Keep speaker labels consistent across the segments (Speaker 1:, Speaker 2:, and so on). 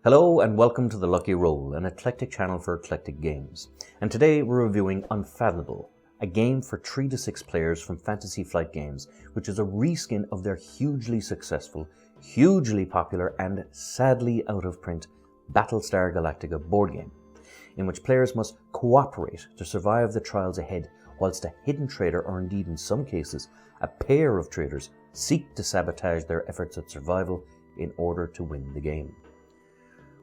Speaker 1: Hello and welcome to The Lucky Roll, an eclectic channel for eclectic games. And today we're reviewing Unfathomable, a game for 3 to 6 players from Fantasy Flight Games, which is a reskin of their hugely successful, hugely popular and sadly out of print Battlestar Galactica board game, in which players must cooperate to survive the trials ahead, whilst a hidden traitor, or indeed in some cases a pair of traitors, seek to sabotage their efforts at survival in order to win the game.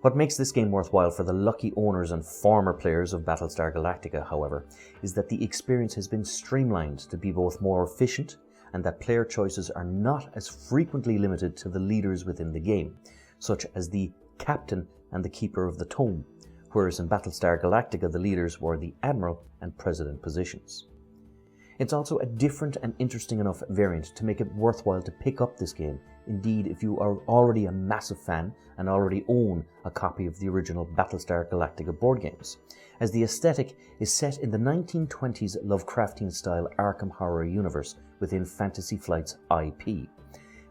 Speaker 1: What makes this game worthwhile for the lucky owners and former players of Battlestar Galactica, however, is that the experience has been streamlined to be both more efficient and that player choices are not as frequently limited to the leaders within the game, such as the captain and the keeper of the tome, whereas in Battlestar Galactica the leaders were the admiral and president positions. It's also a different and interesting enough variant to make it worthwhile to pick up this game, indeed if you are already a massive fan and already own a copy of the original Battlestar Galactica board games, as the aesthetic is set in the 1920s Lovecraftian-style Arkham horror universe within Fantasy Flight's IP,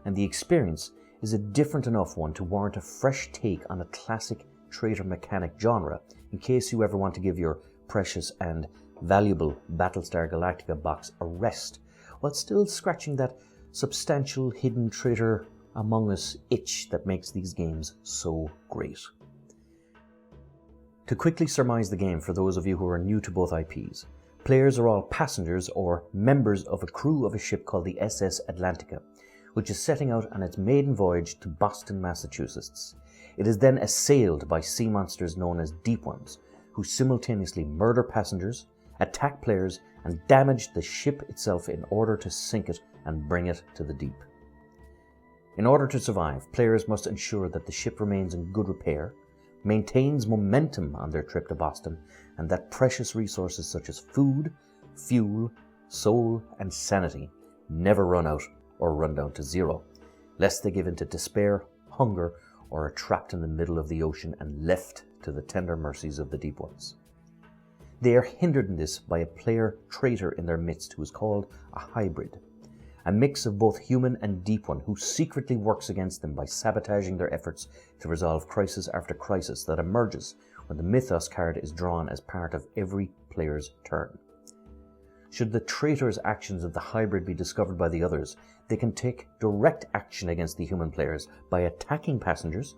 Speaker 1: and the experience is a different enough one to warrant a fresh take on a classic traitor mechanic genre, in case you ever want to give your precious and valuable Battlestar Galactica box a rest, while still scratching that substantial hidden traitor among us itch that makes these games so great. To quickly surmise the game for those of you who are new to both IPs, players are all passengers or members of a crew of a ship called the SS Atlantica, which is setting out on its maiden voyage to Boston, Massachusetts. It is then assailed by sea monsters known as Deep Ones, who simultaneously murder passengers, attack players, and damage the ship itself in order to sink it and bring it to the deep. In order to survive, players must ensure that the ship remains in good repair, maintains momentum on their trip to Boston, and that precious resources such as food, fuel, soul, and sanity never run out or run down to zero, lest they give in to despair, hunger, or are trapped in the middle of the ocean and left to the tender mercies of the Deep Ones. They are hindered in this by a player traitor in their midst who is called a hybrid, a mix of both human and Deep One who secretly works against them by sabotaging their efforts to resolve crisis after crisis that emerges when the Mythos card is drawn as part of every player's turn. Should the traitor's actions of the hybrid be discovered by the others, they can take direct action against the human players by attacking passengers,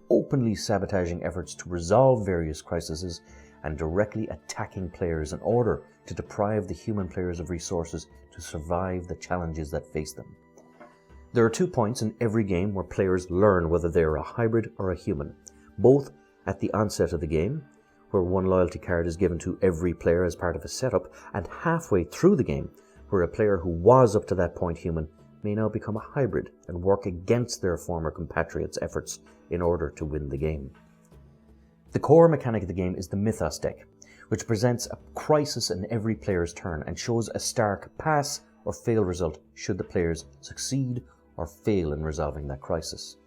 Speaker 1: openly sabotaging efforts to resolve various crises, and directly attacking players in order to deprive the human players of resources to survive the challenges that face them. There are 2 points in every game where players learn whether they are a hybrid or a human, both at the onset of the game, where 1 loyalty card is given to every player as part of a setup, and halfway through the game, where a player who was up to that point human may now become a hybrid and work against their former compatriots' efforts in order to win the game. The core mechanic of the game is the Mythos deck, which presents a crisis in every player's turn and shows a stark pass or fail result should the players succeed or fail in resolving that crisis.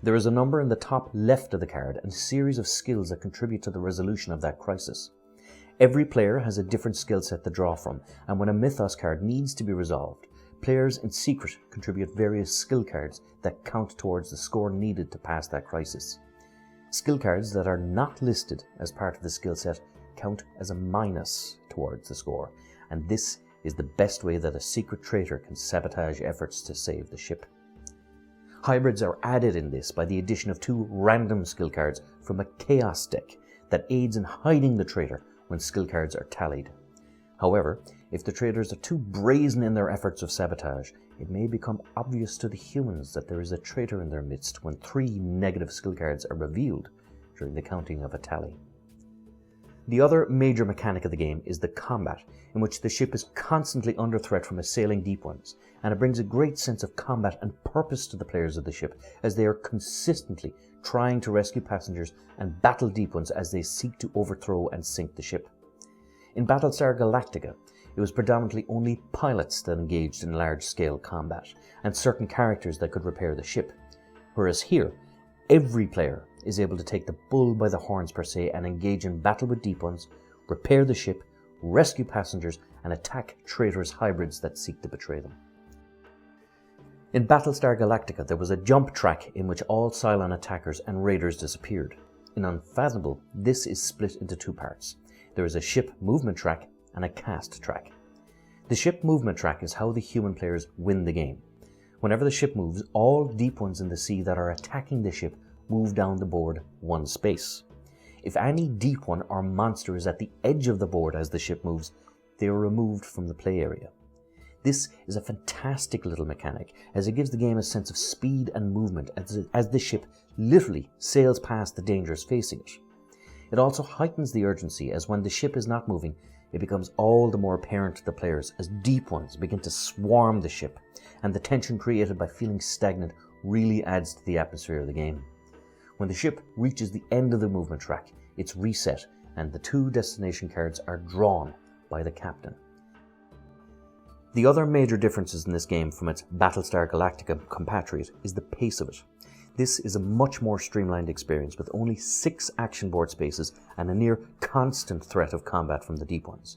Speaker 1: There is a number in the top left of the card and a series of skills that contribute to the resolution of that crisis. Every player has a different skill set to draw from, and when a Mythos card needs to be resolved, players in secret contribute various skill cards that count towards the score needed to pass that crisis. Skill cards that are not listed as part of the skill set count as a minus towards the score, and this is the best way that a secret traitor can sabotage efforts to save the ship. Hybrids are added in this by the addition of 2 random skill cards from a chaos deck that aids in hiding the traitor when skill cards are tallied. However, if the traitors are too brazen in their efforts of sabotage, it may become obvious to the humans that there is a traitor in their midst when 3 negative skill cards are revealed during the counting of a tally. The other major mechanic of the game is the combat, in which the ship is constantly under threat from assailing Deep Ones, and it brings a great sense of combat and purpose to the players of the ship, as they are consistently trying to rescue passengers and battle Deep Ones as they seek to overthrow and sink the ship. In Battlestar Galactica, it was predominantly only pilots that engaged in large-scale combat, and certain characters that could repair the ship, whereas here, every player is able to take the bull by the horns per se and engage in battle with Deep Ones, repair the ship, rescue passengers, and attack traitorous hybrids that seek to betray them. In Battlestar Galactica, there was a jump track in which all Cylon attackers and raiders disappeared. In Unfathomable, this is split into two parts. There is a ship movement track and a cast track. The ship movement track is how the human players win the game. Whenever the ship moves, all deep ones in the sea that are attacking the ship move down the board one space. If any deep one or monster is at the edge of the board as the ship moves, they are removed from the play area. This is a fantastic little mechanic, as it gives the game a sense of speed and movement as the ship literally sails past the dangers facing it. It also heightens the urgency, as when the ship is not moving, it becomes all the more apparent to the players as deep ones begin to swarm the ship, and the tension created by feeling stagnant really adds to the atmosphere of the game. When the ship reaches the end of the movement track, it's reset, and the two destination cards are drawn by the captain. The other major differences in this game from its Battlestar Galactica compatriot is the pace of it. This is a much more streamlined experience with only 6 action board spaces and a near constant threat of combat from the deep ones.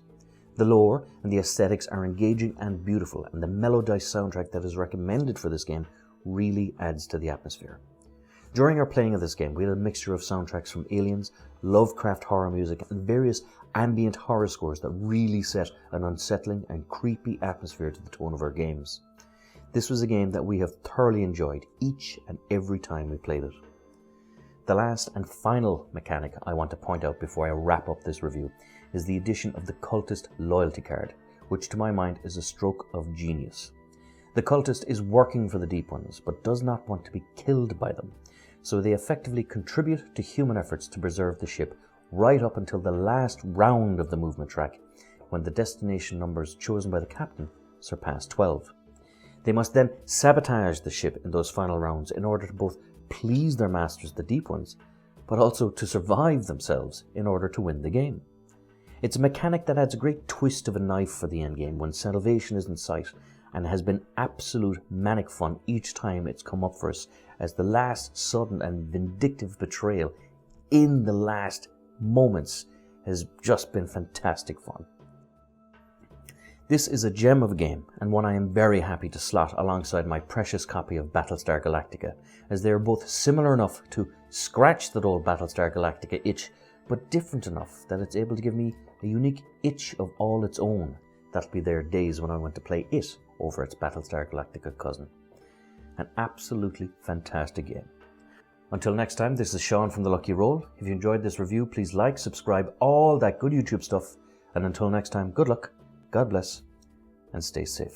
Speaker 1: The lore and the aesthetics are engaging and beautiful, and the melodic soundtrack that is recommended for this game really adds to the atmosphere. During our playing of this game, we had a mixture of soundtracks from Aliens, Lovecraft horror music, and various ambient horror scores that really set an unsettling and creepy atmosphere to the tone of our games. This was a game that we have thoroughly enjoyed each and every time we played it. The last and final mechanic I want to point out before I wrap up this review is the addition of the Cultist loyalty card, which to my mind is a stroke of genius. The Cultist is working for the Deep Ones, but does not want to be killed by them, so they effectively contribute to human efforts to preserve the ship right up until the last round of the movement track, when the destination numbers chosen by the captain surpass 12. They must then sabotage the ship in those final rounds in order to both please their masters, the Deep Ones, but also to survive themselves in order to win the game. It's a mechanic that adds a great twist of a knife for the endgame when salvation is in sight, and has been absolute manic fun each time it's come up for us, as the last sudden and vindictive betrayal in the last moments has just been fantastic fun. This is a gem of a game, and one I am very happy to slot alongside my precious copy of Battlestar Galactica, as they are both similar enough to scratch that old Battlestar Galactica itch, but different enough that it's able to give me a unique itch of all its own that'll be there days when I want to play it over its Battlestar Galactica cousin. An absolutely fantastic game. Until next time, this is Sean from The Lucky Roll. If you enjoyed this review, please like, subscribe, all that good YouTube stuff. And until next time, good luck, God bless, and stay safe.